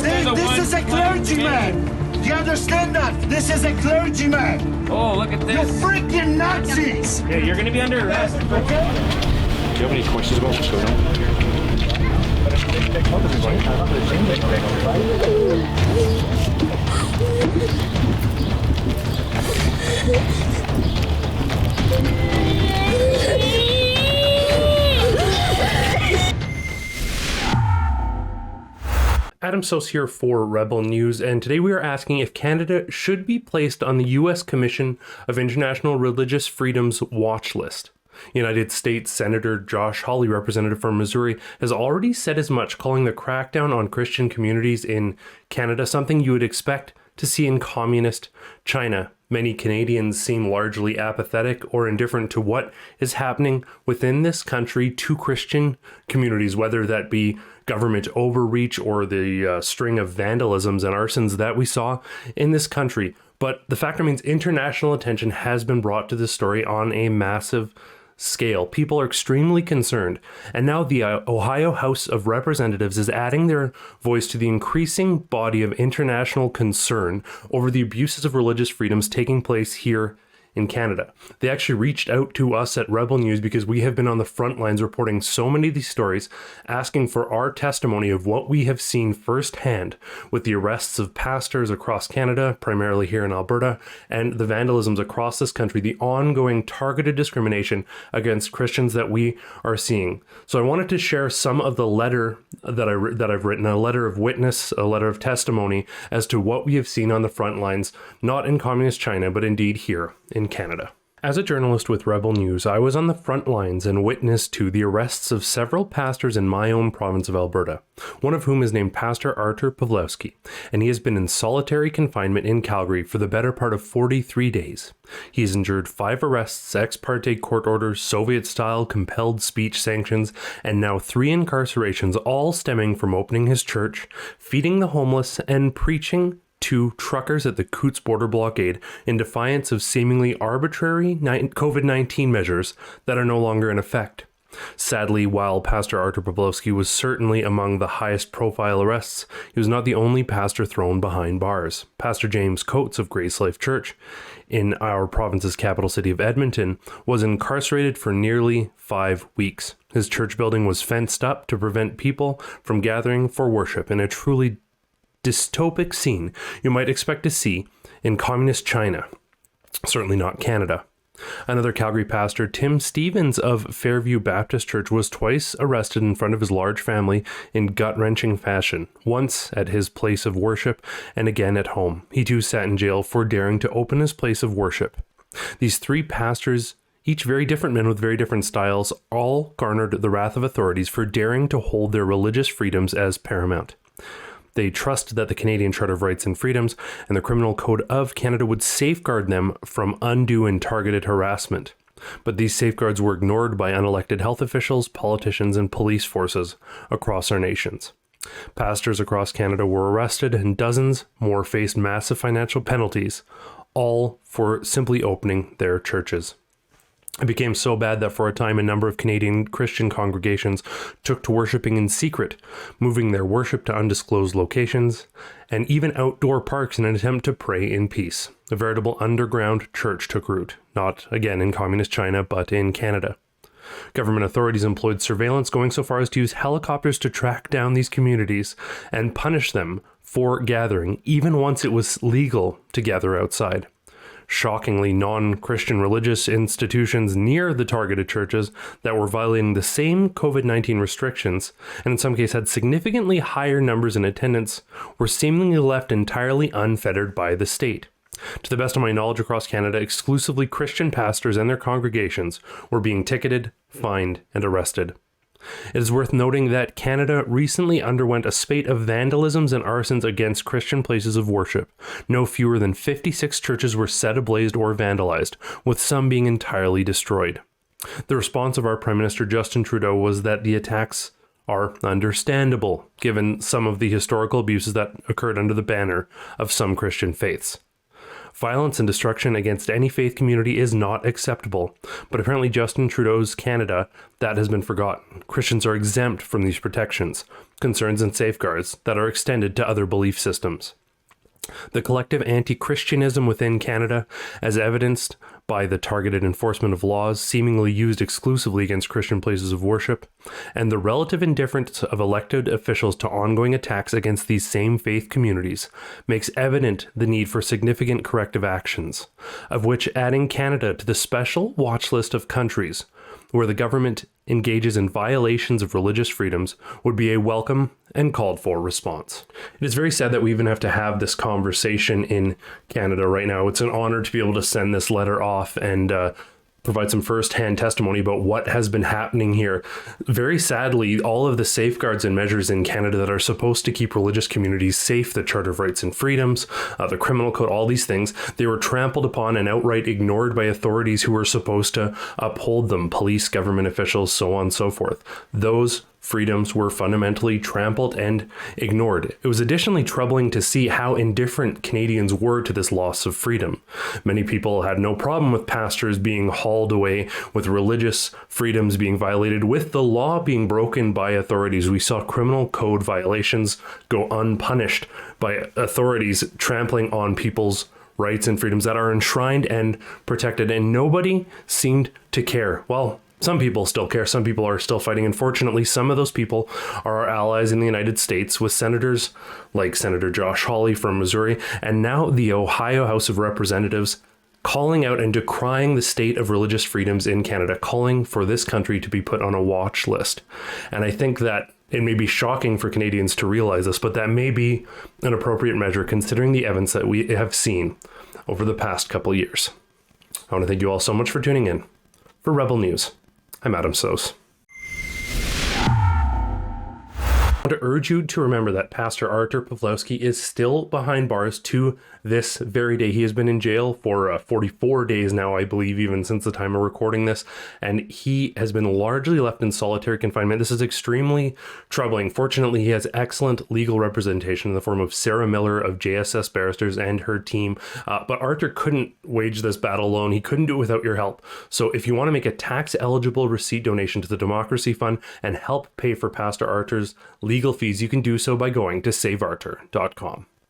This is a clergyman. Do you understand that? This is a clergyman. Oh, look at this. You freaking Nazis. Yeah, you're going to be under arrest. Do you have any questions about what's going Adam Soos here for Rebel News, and today we are asking if Canada should be placed on the U.S. Commission of International Religious Freedom's watch list. United States Senator Josh Hawley, representative from Missouri, has already said as much, calling the crackdown on Christian communities in Canada something you would expect to see in communist China. Many Canadians seem largely apathetic or indifferent to what is happening within this country to Christian communities, whether that be government overreach or the string of vandalisms and arsons that we saw in this country. But the fact remains, international attention has been brought to this story on a massive scale. People are extremely concerned, and now the Ohio House of Representatives is adding their voice to the increasing body of international concern over the abuses of religious freedoms taking place here in Canada. They actually reached out to us at Rebel News because we have been on the front lines reporting so many of these stories, asking for our testimony of what we have seen firsthand with the arrests of pastors across Canada, primarily here in Alberta, and the vandalisms across this country, the ongoing targeted discrimination against Christians that we are seeing. So I wanted to share some of the letter that I've written, a letter of witness, a letter of testimony as to what we have seen on the front lines, not in communist China, but indeed here in Canada. As a journalist with Rebel News, I was on the front lines and witnessed to the arrests of several pastors in my own province of Alberta, one of whom is named Pastor Artur Pawlowski, and he has been in solitary confinement in Calgary for the better part of 43 days. He has endured 5 arrests, ex parte court orders, Soviet-style compelled speech sanctions, and now 3 incarcerations, all stemming from opening his church, feeding the homeless, and preaching to truckers at the Coutts border blockade in defiance of seemingly arbitrary COVID-19 measures that are no longer in effect. Sadly, while Pastor Artur Pawlowski was certainly among the highest profile arrests, he was not the only pastor thrown behind bars. Pastor James Coates of Grace Life Church in our province's capital city of Edmonton was incarcerated for nearly 5 weeks. His church building was fenced up to prevent people from gathering for worship in a truly dystopic scene you might expect to see in communist China, certainly not Canada. Another Calgary pastor, Tim Stevens of Fairview Baptist Church, was twice arrested in front of his large family in gut-wrenching fashion, once at his place of worship and again at home. He too sat in jail for daring to open his place of worship. These 3 pastors, each very different men with very different styles, all garnered the wrath of authorities for daring to hold their religious freedoms as paramount. They trusted that the Canadian Charter of Rights and Freedoms and the Criminal Code of Canada would safeguard them from undue and targeted harassment. But these safeguards were ignored by unelected health officials, politicians, and police forces across our nations. Pastors across Canada were arrested, and dozens more faced massive financial penalties, all for simply opening their churches. It became so bad that for a time a number of Canadian Christian congregations took to worshiping in secret, moving their worship to undisclosed locations, and even outdoor parks in an attempt to pray in peace. A veritable underground church took root, not again in communist China, but in Canada. Government authorities employed surveillance, going so far as to use helicopters to track down these communities and punish them for gathering, even once it was legal to gather outside. Shockingly, non-Christian religious institutions near the targeted churches that were violating the same COVID-19 restrictions, and in some cases had significantly higher numbers in attendance, were seemingly left entirely unfettered by the state. To the best of my knowledge, across Canada, exclusively Christian pastors and their congregations were being ticketed, fined, and arrested. It is worth noting that Canada recently underwent a spate of vandalisms and arsons against Christian places of worship. No fewer than 56 churches were set ablaze or vandalized, with some being entirely destroyed. The response of our Prime Minister Justin Trudeau was that the attacks are understandable, given some of the historical abuses that occurred under the banner of some Christian faiths. Violence and destruction against any faith community is not acceptable, but apparently Justin Trudeau's Canada, that has been forgotten. Christians are exempt from these protections, concerns, and safeguards that are extended to other belief systems. The collective anti-Christianism within Canada, as evidenced by the targeted enforcement of laws seemingly used exclusively against Christian places of worship, and the relative indifference of elected officials to ongoing attacks against these same faith communities, makes evident the need for significant corrective actions, of which adding Canada to the special watch list of countries where the government engages in violations of religious freedoms would be a welcome and called for response. It is very sad that we even have to have this conversation in Canada right now. It's an honor to be able to send this letter off and provide some first-hand testimony about what has been happening here. Very sadly, all of the safeguards and measures in Canada that are supposed to keep religious communities safe, the Charter of Rights and Freedoms, the Criminal Code, all these things, they were trampled upon and outright ignored by authorities who were supposed to uphold them, police, government officials, so on and so forth. Those freedoms were fundamentally trampled and ignored. It was additionally troubling to see how indifferent Canadians were to this loss of freedom. Many people had no problem with pastors being hauled away, with religious freedoms being violated, with the law being broken by authorities. We saw criminal code violations go unpunished by authorities trampling on people's rights and freedoms that are enshrined and protected, and nobody seemed to care. Well, some people still care. Some people are still fighting. Unfortunately, some of those people are our allies in the United States, with senators like Senator Josh Hawley from Missouri, and now the Ohio House of Representatives calling out and decrying the state of religious freedoms in Canada, calling for this country to be put on a watch list. And I think that it may be shocking for Canadians to realize this, but that may be an appropriate measure considering the evidence that we have seen over the past couple of years. I want to thank you all so much for tuning in. For Rebel News, I'm Adam Soos. I want to urge you to remember that Pastor Artur Pawlowski is still behind bars to this very day. He has been in jail for 44 days now, I believe, even since the time of recording this, and he has been largely left in solitary confinement. This is extremely troubling. Fortunately, he has excellent legal representation in the form of Sarah Miller of JSS Barristers and her team, but Artur couldn't wage this battle alone. He couldn't do it without your help. So if you want to make a tax-eligible receipt donation to the Democracy Fund and help pay for Pastor Artur's legal fees, you can do so by going to saveartur.com.